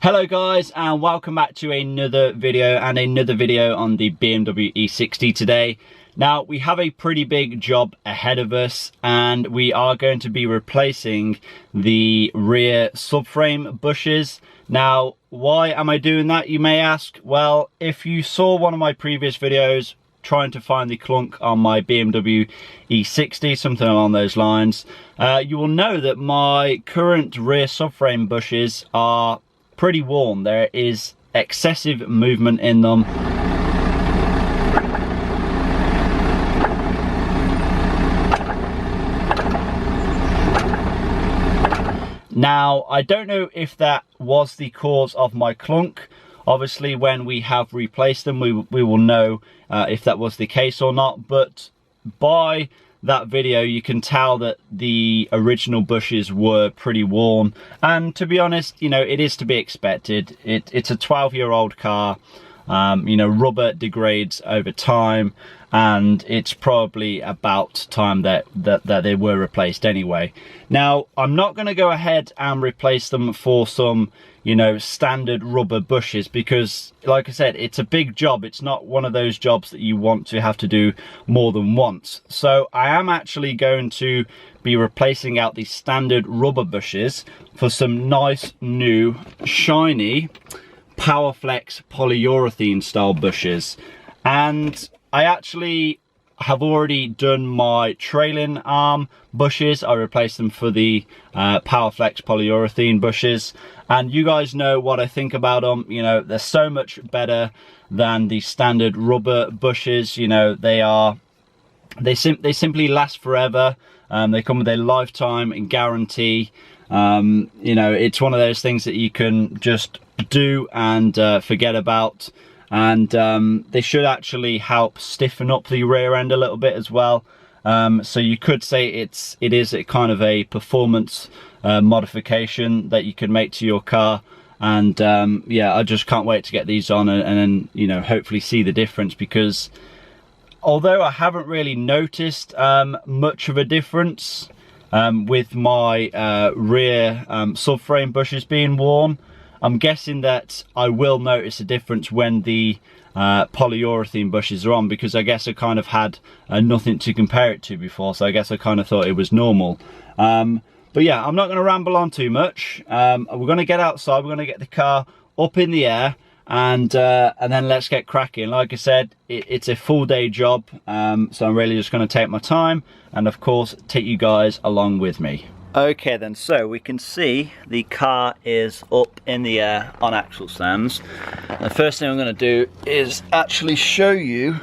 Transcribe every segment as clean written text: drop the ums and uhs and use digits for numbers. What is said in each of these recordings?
Hello guys, and welcome back to another video on the BMW E60 today. Now we have a pretty big job ahead of us, and we are going to be replacing the rear subframe bushes. Now why am I doing that, you may ask? Well, if you saw one of my previous videos trying to find the clunk on my BMW E60, something along those lines, you will know that my current rear subframe bushes are pretty worn. There is excessive movement in them. Now, I don't know if that was the cause of my clunk. Obviously, when we have replaced them, we will know if that was the case or not. But by that video, you can tell that the original bushes were pretty worn. And to be honest, you know, it is to be expected. It's a 12-year-old car. You know, rubber degrades over time, and it's probably about time that they were replaced anyway. Now, I'm not going to go ahead and replace them for some, you know, standard rubber bushes, because like I said, it's a big job. It's not one of those jobs that you want to have to do more than once. So I am actually going to be replacing out the standard rubber bushes for some nice new shiny Powerflex polyurethane style bushes. And I actually have already done my trailing arm bushes. I replaced them for the Powerflex polyurethane bushes, and you guys know what I think about them. You know, they're so much better than the standard rubber bushes. You know, they simply last forever. They come with a lifetime guarantee. You know, it's one of those things that you can just do and forget about. And they should actually help stiffen up the rear end a little bit as well. So you could say it is a kind of a performance modification that you can make to your car. And yeah, I just can't wait to get these on and then, you know, hopefully see the difference, because although I haven't really noticed much of a difference with my rear subframe bushes being worn, I'm guessing that I will notice a difference when the polyurethane bushes are on, because I guess I kind of had nothing to compare it to before, so I guess I kind of thought it was normal. But yeah, I'm not going to ramble on too much. We're going to get outside, we're going to get the car up in the air, and then let's get cracking. Like I said, it's a full day job, so I'm really just going to take my time and of course take you guys along with me. Okay then, so we can see the car is up in the air on axle stands. The first thing I'm going to do is actually show you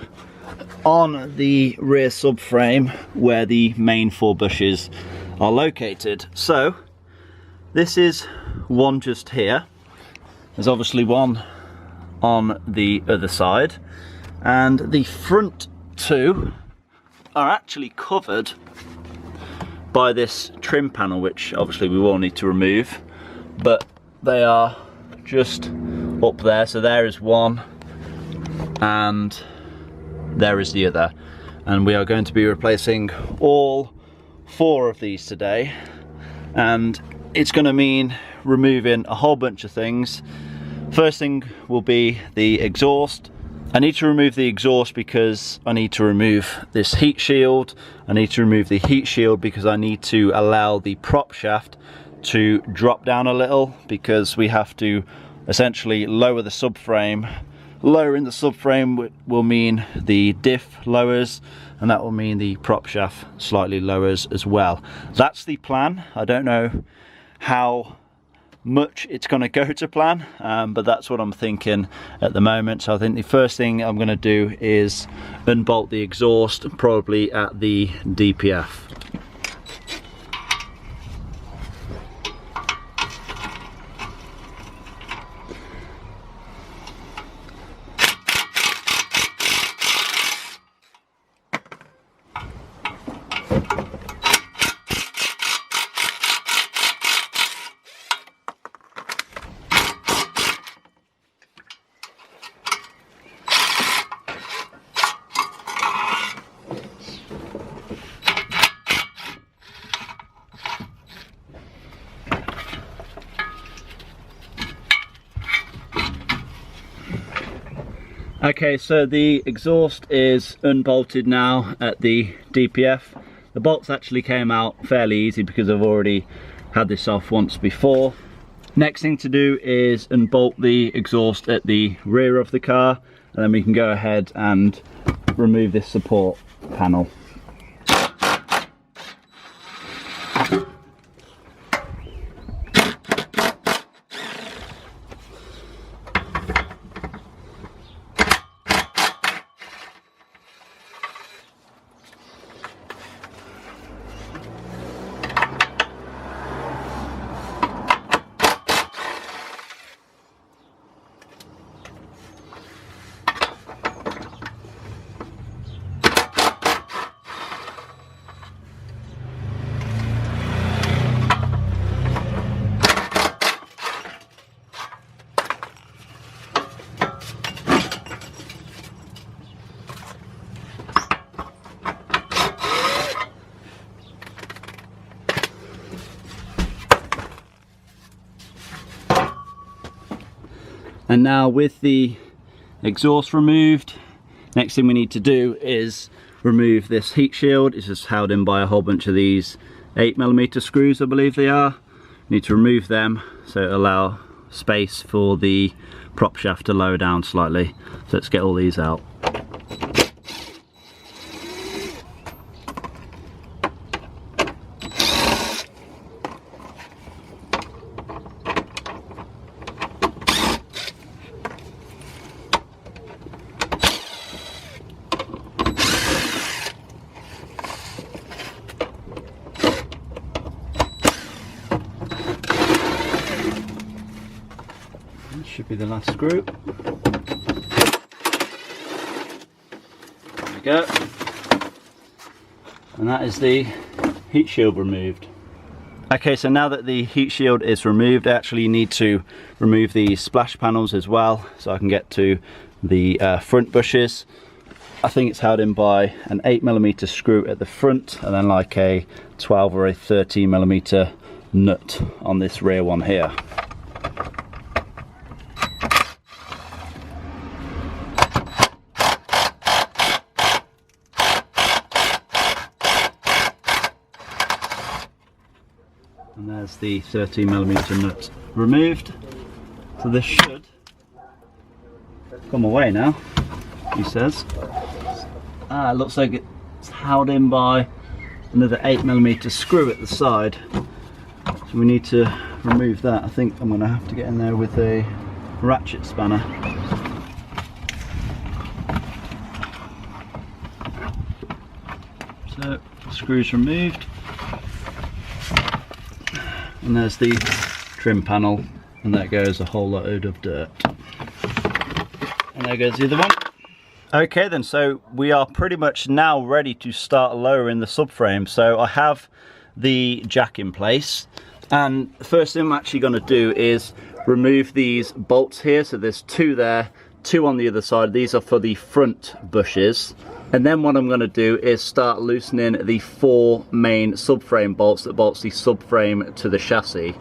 on the rear subframe where the main four bushes are located. So this is one just here. There's obviously one on the other side, and the front two are actually covered by this trim panel, which obviously we will need to remove, but they are just up there. So there is one and there is the other, and we are going to be replacing all four of these today, and it's going to mean removing a whole bunch of things. First thing will be the exhaust. I need to remove the exhaust because I need to remove this heat shield. I need to remove the heat shield because I need to allow the prop shaft to drop down a little, because we have to essentially lower the subframe. Lowering the subframe will mean the diff lowers, and that will mean the prop shaft slightly lowers as well. That's the plan. I don't know how much it's going to go to plan, but that's what I'm thinking at the moment. So I think the first thing I'm going to do is unbolt the exhaust, probably at the DPF. Okay, so the exhaust is unbolted now at the DPF. The bolts actually came out fairly easy because I've already had this off once before. Next thing to do is unbolt the exhaust at the rear of the car, and then we can go ahead and remove this support panel. And now with the exhaust removed, next thing we need to do is remove this heat shield. It's just held in by a whole bunch of these 8mm screws, I believe they are. Need to remove them so it allow space for the prop shaft to lower down slightly. So let's get all these out. Should be the last screw. There we go. And that is the heat shield removed. Okay, so now that the heat shield is removed, I actually need to remove the splash panels as well, so I can get to the front bushes. I think it's held in by an 8mm screw at the front, and then like a 12 or a 13mm nut on this rear one here. And there's the 13mm nut removed. So this should come away now, he says. It looks like it's held in by another 8mm screw at the side. So we need to remove that. I think I'm going to have to get in there with a ratchet spanner. So, screws removed. And there's the trim panel, and there goes a whole load of dirt. And there goes the other one. Okay then, so we are pretty much now ready to start lowering the subframe. So I have the jack in place, and the first thing I'm actually going to do is remove these bolts here. So there's two there, two on the other side. These are for the front bushes. And then what I'm going to do is start loosening the 4 main subframe bolts that bolts the subframe to the chassis.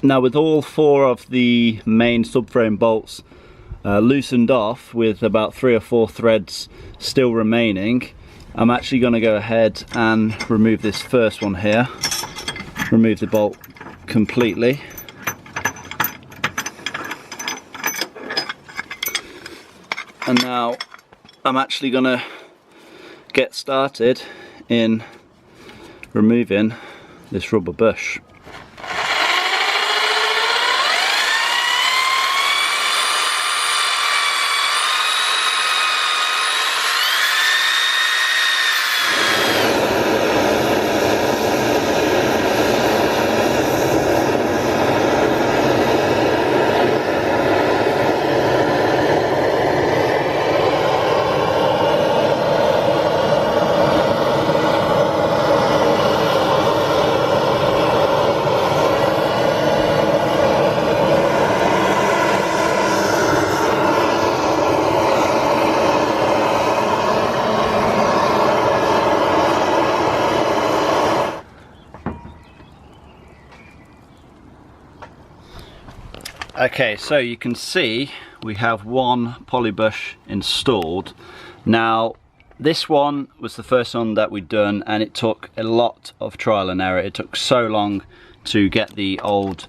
Now with all 4 of the main subframe bolts loosened off with about 3 or 4 threads still remaining, I'm actually going to go ahead and remove this first one here. Remove the bolt completely. And now I'm actually going to get started in removing this rubber bush. Okay, so you can see we have one polybush installed. Now this one was the first one that we'd done, and it took a lot of trial and error. It took so long to get the old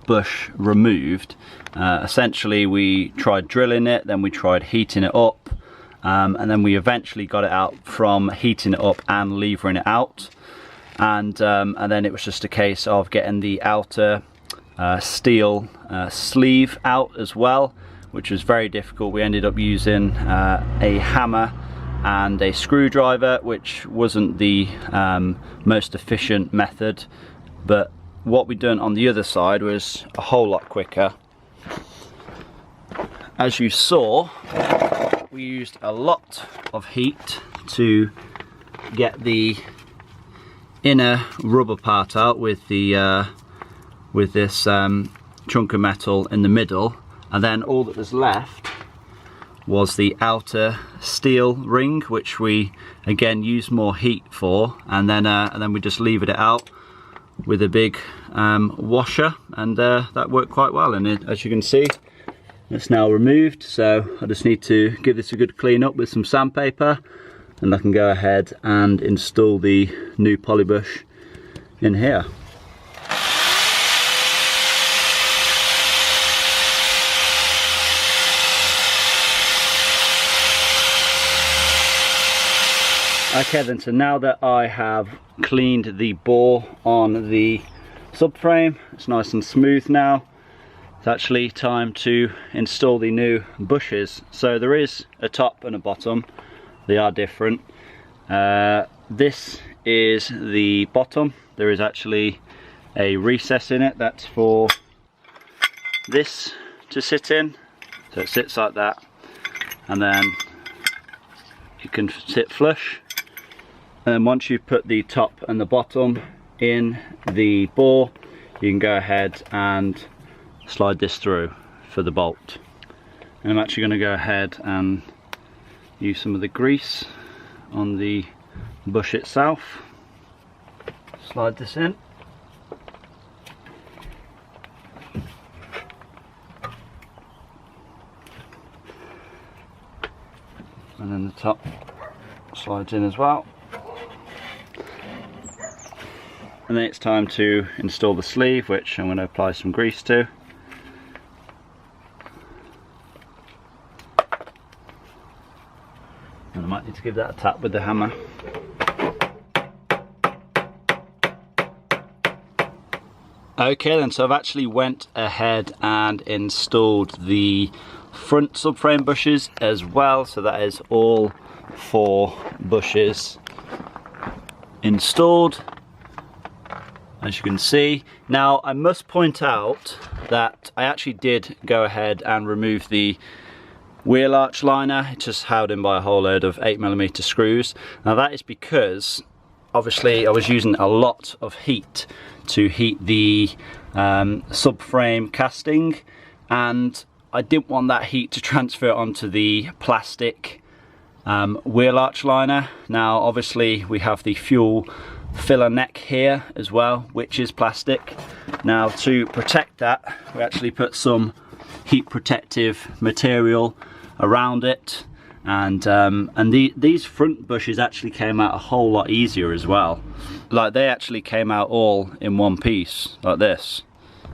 bush removed. Essentially we tried drilling it, then we tried heating it up, and then we eventually got it out from heating it up and levering it out. And then it was just a case of getting the outer steel sleeve out as well, which was very difficult. We ended up using a hammer and a screwdriver, which wasn't the most efficient method, but what we'd done on the other side was a whole lot quicker. As you saw, we used a lot of heat to get the inner rubber part out with the with this chunk of metal in the middle, and then all that was left was the outer steel ring, which we again used more heat for, and then we just levered it out with a big washer, and that worked quite well. And as you can see, it's now removed, so I just need to give this a good clean up with some sandpaper, and I can go ahead and install the new polybush in here. Okay then, so now that I have cleaned the bore on the subframe, it's nice and smooth now. It's actually time to install the new bushes. So there is a top and a bottom. They are different. This is the bottom. There is actually a recess in it. That's for this to sit in. So it sits like that, and then you can sit flush. And then once you've put the top and the bottom in the bore, you can go ahead and slide this through for the bolt. And I'm actually going to go ahead and use some of the grease on the bush itself. Slide this in. And then the top slides in as well. And then it's time to install the sleeve, which I'm going to apply some grease to. And I might need to give that a tap with the hammer. Okay then, so I've actually went ahead and installed the front subframe bushes as well. So that is all 4 bushes installed, as you can see. Now I must point out that I actually did go ahead and remove the wheel arch liner. It's just held in by a whole load of 8mm screws. Now that is because obviously I was using a lot of heat to heat the subframe casting, and I didn't want that heat to transfer onto the plastic wheel arch liner. Now obviously we have the fuel filler neck here as well, which is plastic. Now to protect that, we actually put some heat protective material around it, and these front bushes actually came out a whole lot easier as well. Like, they actually came out all in one piece like this.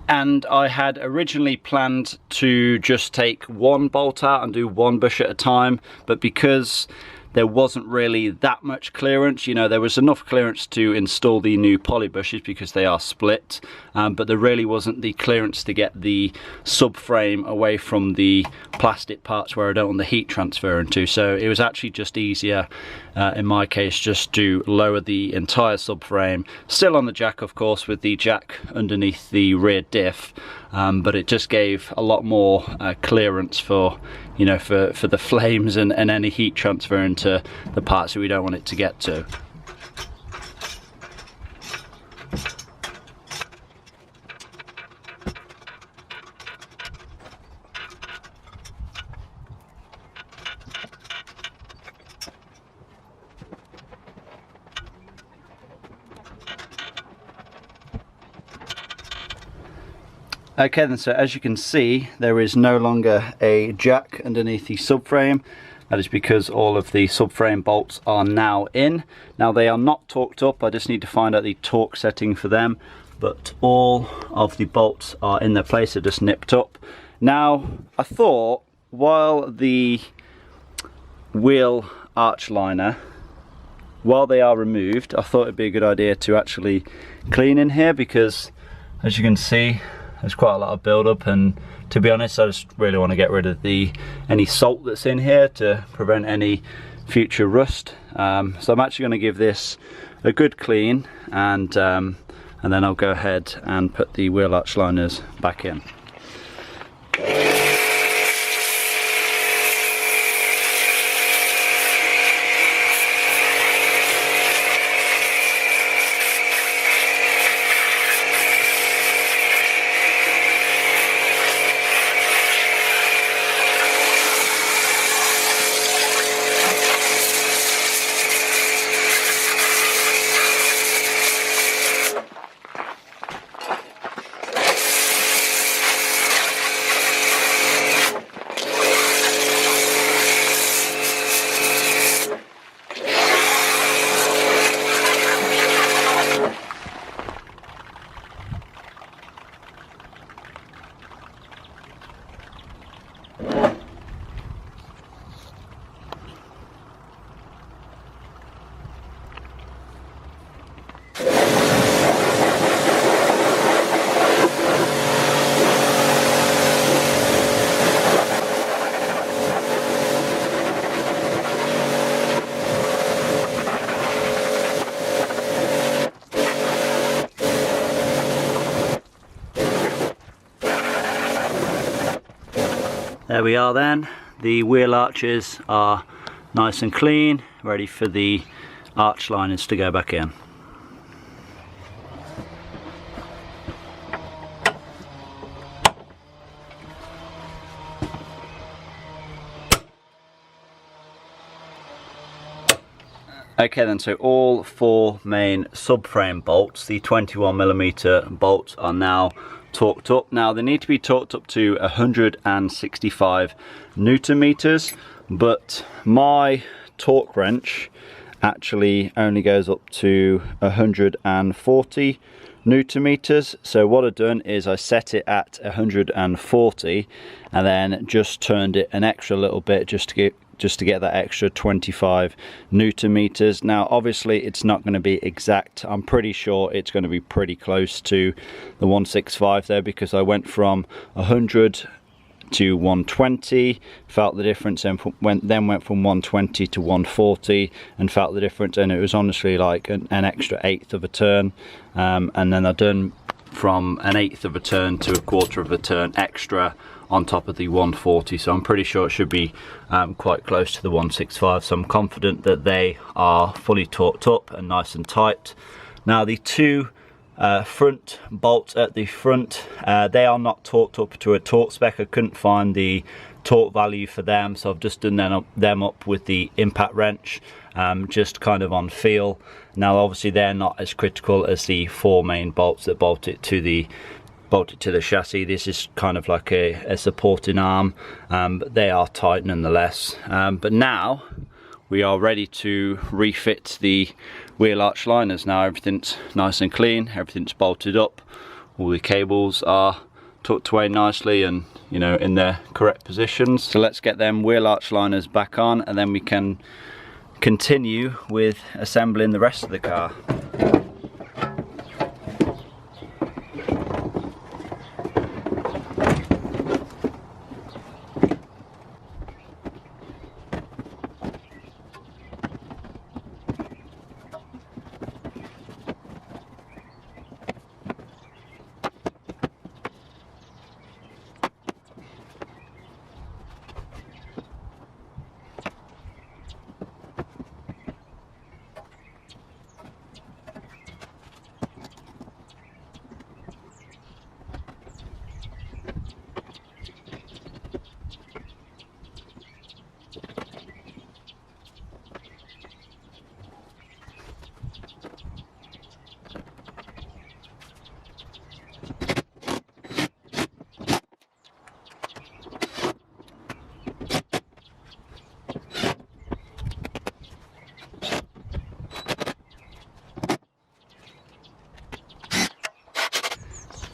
And I had originally planned to just take one bolt out and do one bush at a time, but because there wasn't really that much clearance, you know, there was enough clearance to install the new polybushes because they are split, but there really wasn't the clearance to get the subframe away from the plastic parts where I don't want the heat transferring to. So it was actually just easier in my case just to lower the entire subframe, still on the jack of course, with the jack underneath the rear diff, but it just gave a lot more clearance for, you know, for the flames and any heat transfer into the parts that we don't want it to get to. Okay then, so as you can see, there is no longer a jack underneath the subframe. That is because all of the subframe bolts are now in. Now they are not torqued up, I just need to find out the torque setting for them, but all of the bolts are in their place, they're just nipped up. Now, I thought while the wheel arch liner, while they are removed, I thought it'd be a good idea to actually clean in here, because as you can see, there's quite a lot of build-up, and to be honest, I just really want to get rid of any salt that's in here to prevent any future rust. So I'm actually going to give this a good clean, and then I'll go ahead and put the wheel arch liners back in. There we are then, the wheel arches are nice and clean, ready for the arch liners to go back in. Okay then, so all 4 main subframe bolts, the 21mm bolts, are now torqued up. Now they need to be torqued up to 165 Newton meters, but my torque wrench actually only goes up to 140 Newton meters. So what I've done is I set it at 140 and then just turned it an extra little bit just to get that extra 25 Newton meters. Now obviously it's not going to be exact, I'm pretty sure it's going to be pretty close to the 165 there, because I went from 100 to 120, felt the difference, and then went from 120 to 140 and felt the difference, and it was honestly like an extra 1/8 of a turn, and then I've done from an 1/8 of a turn to 1/4 of a turn extra on top of the 140, so I'm pretty sure it should be quite close to the 165, so I'm confident that they are fully torqued up and nice and tight. Now the 2 front bolts at the front, they are not torqued up to a torque spec. I couldn't find the torque value for them, so I've just done them up with the impact wrench, just kind of on feel. Now obviously they're not as critical as the 4 main bolts that bolt it to the chassis. This is kind of like a supporting arm, but they are tight nonetheless. But now we are ready to refit the wheel arch liners. Now everything's nice and clean, everything's bolted up, all the cables are tucked away nicely and, you know, in their correct positions. So let's get them wheel arch liners back on, and then we can continue with assembling the rest of the car.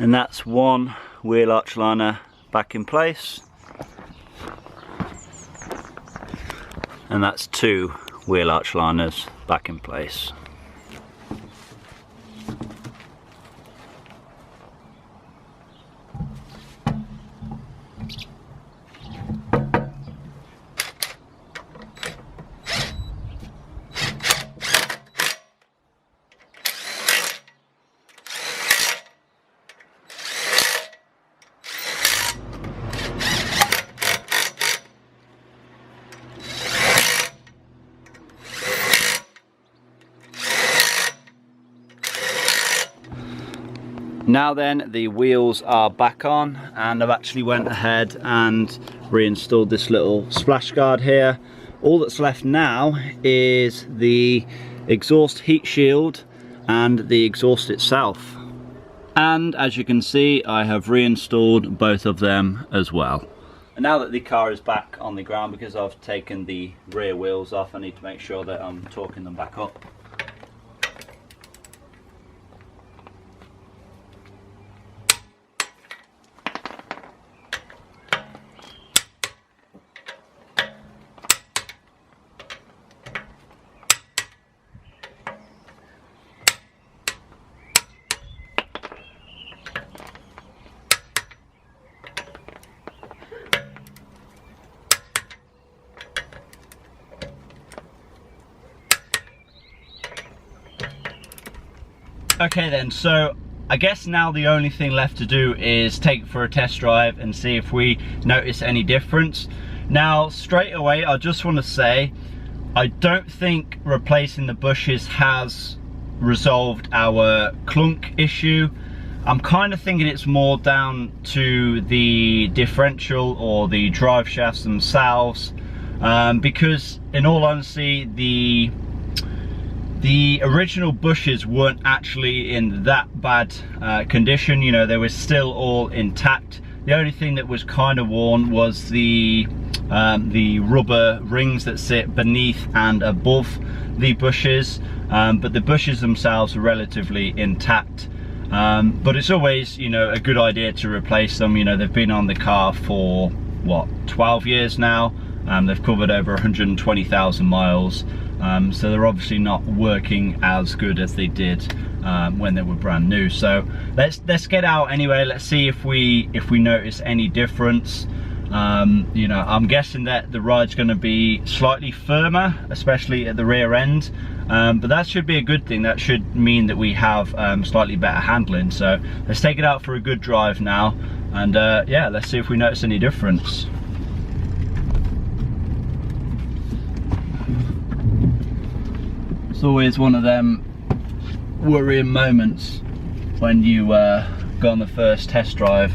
And that's one wheel arch liner back in place. And that's two wheel arch liners back in place. Now then, the wheels are back on, and I've actually went ahead and reinstalled this little splash guard here. All that's left now is the exhaust heat shield and the exhaust itself. And as you can see, I have reinstalled both of them as well. And now that the car is back on the ground, because I've taken the rear wheels off, I need to make sure that I'm torquing them back up. Okay then, so I guess now the only thing left to do is take it for a test drive and see if we notice any difference. Now straight away I just want to say I don't think replacing the bushes has resolved our clunk issue. I'm kind of thinking it's more down to the differential or the drive shafts themselves, because in all honesty the original bushes weren't actually in that bad condition. You know, they were still all intact. The only thing that was kind of worn was the rubber rings that sit beneath and above the bushes, but the bushes themselves are relatively intact. But it's always, you know, a good idea to replace them. You know, they've been on the car for what, 12 years now. They've covered over 120,000 miles. So they're obviously not working as good as they did when they were brand new. So let's get out anyway. Let's see if we notice any difference. You know, I'm guessing that the ride's going to be slightly firmer, especially at the rear end. But that should be a good thing. That should mean that we have slightly better handling. So let's take it out for a good drive now, and yeah, let's see if we notice any difference. It's always one of them worrying moments when you go on the first test drive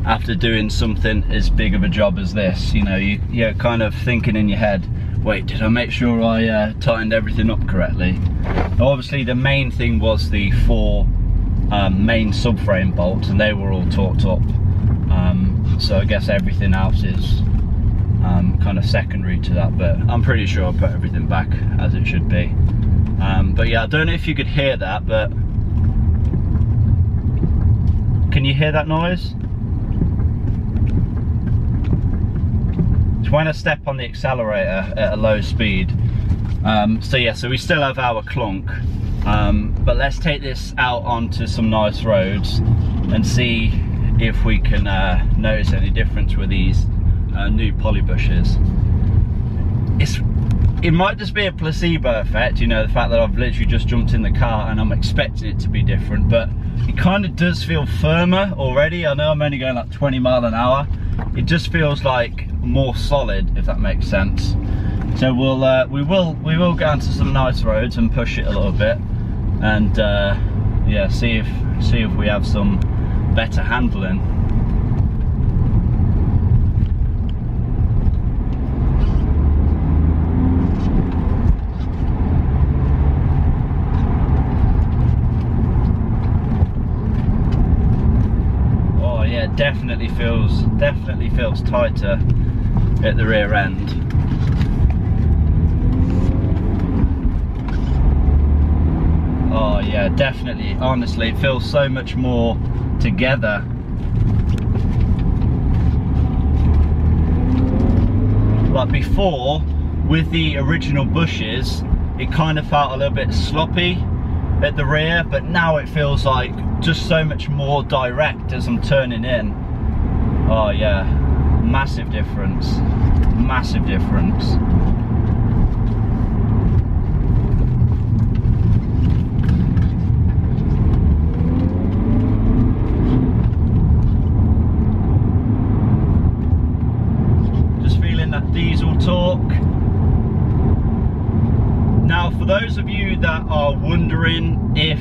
after doing something as big of a job as this. You know, you're kind of thinking in your head, wait, did I make sure I tightened everything up correctly? Now, obviously the main thing was the four main subframe bolts, and they were all torqued up. So I guess everything else is kind of secondary to that, but I'm pretty sure I put everything back as it should be. But yeah, I don't know if you could hear that, but can you hear that noise? It's when I step on the accelerator at a low speed. So yeah, so we still have our clunk, but let's take this out onto some nice roads and see if we can notice any difference with these new polybushes. It might just be a placebo effect, you know, the fact that I've literally just jumped in the car and I'm expecting it to be different, but it kind of does feel firmer already. I know I'm only going like 20 miles an hour. It just feels like more solid, if that makes sense. So we will go onto some nice roads and push it a little bit, and yeah, see if we have some better handling. Definitely feels tighter at the rear end. Oh yeah, definitely. Honestly, it feels so much more together. Like before, with the original bushes, it kind of felt a little bit sloppy at the rear, but now it feels like just so much more direct as I'm turning in. Oh yeah, massive difference, massive difference. Just feeling that diesel torque. Now, for those of you that are wondering if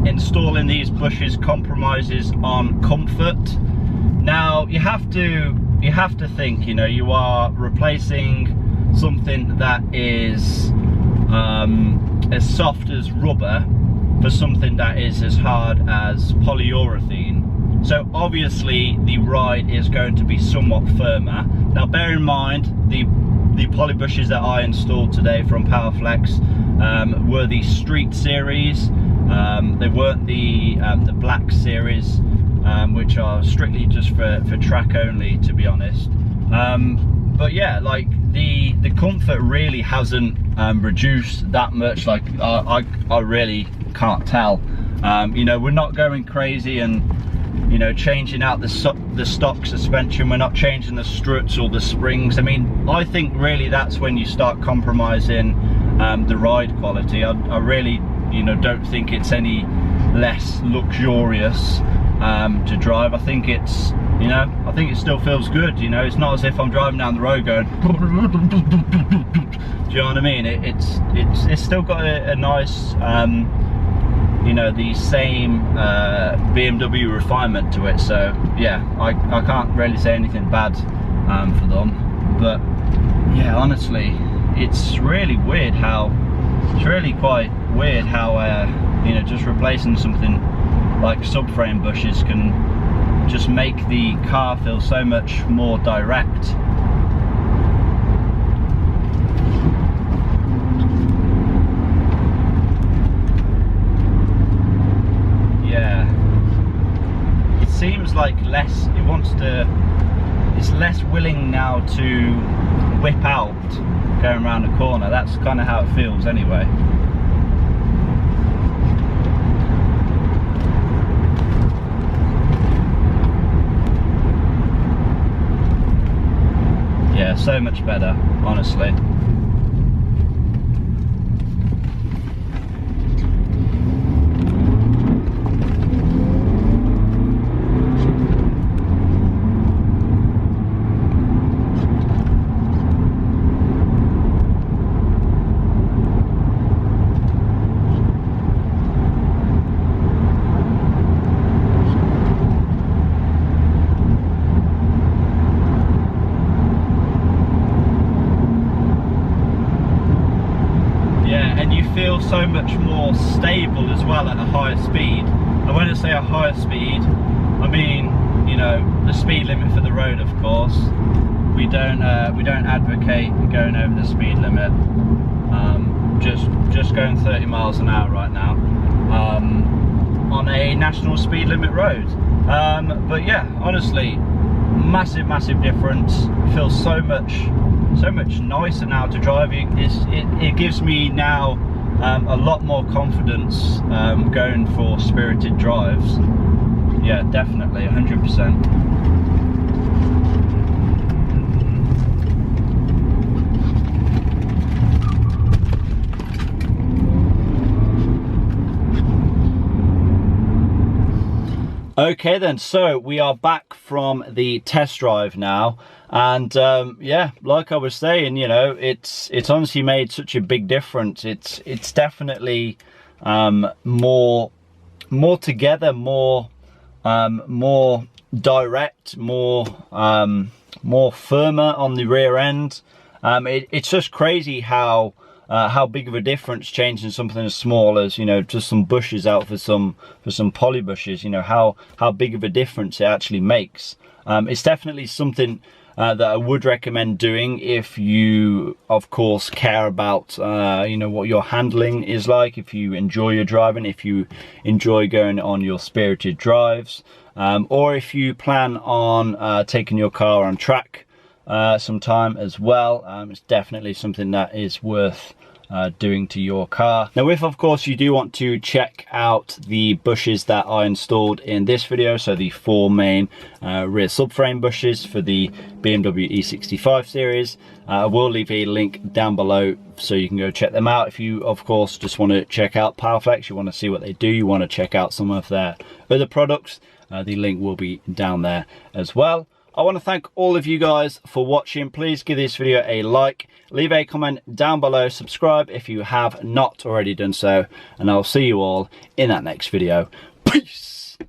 installing these bushes compromises on comfort, now you have to think, you know, you are replacing something that is as soft as rubber for something that is as hard as polyurethane. So obviously the ride is going to be somewhat firmer. Now bear in mind, the polybushes that I installed today from Powerflex were the Street series. They weren't the Black series, which are strictly just for track only, to be honest. But yeah, like the comfort really hasn't reduced that much. Like I really can't tell. You know, we're not going crazy and, you know, changing out the stock suspension. We're not changing the struts or the springs. I mean, I think really that's when you start compromising the ride quality. I really, you know, don't think it's any less luxurious to drive. I think it's, you know, I think it still feels good. You know, it's not as if I'm driving down the road going do you know what I mean? It's still got a nice you know, the same BMW refinement to it. So yeah, I can't really say anything bad for them. But yeah, honestly, it's really weird how, it's really quite weird how you know, just replacing something like subframe bushes can just make the car feel so much more direct. Seems like less, it's less willing now to whip out going around the corner. That's kind of how it feels anyway. Yeah, so much better, honestly. So much more stable as well at a higher speed. And when I say a higher speed, I mean, you know, the speed limit for the road, of course. We don't advocate going over the speed limit. Just going 30 miles an hour right now on a national speed limit road. But yeah, honestly, massive difference. It feels so much nicer now to drive. It gives me now a lot more confidence going for spirited drives. Yeah, definitely, 100%. Okay then, so we are back from the test drive now, and yeah, like I was saying, you know, it's honestly made such a big difference. It's definitely more together, more direct, more firmer on the rear end. It's just crazy how big of a difference changing something as small as, you know, just some bushes out for some polybushes, you know, how big of a difference it actually makes. It's definitely something that I would recommend doing if you of course care about you know, what your handling is like, if you enjoy your driving, if you enjoy going on your spirited drives, or if you plan on taking your car on track sometime as well. It's definitely something that is worth doing to your car. Now, if of course you do want to check out the bushes that I installed in this video, so the 4 main rear subframe bushes for the BMW E65 series, I will leave a link down below so you can go check them out. If you of course just want to check out Powerflex, you want to see what they do, you want to check out some of their other products, the link will be down there as well. I want to thank all of you guys for watching. Please give this video a like, leave a comment down below, subscribe if you have not already done so, and I'll see you all in that next video. Peace!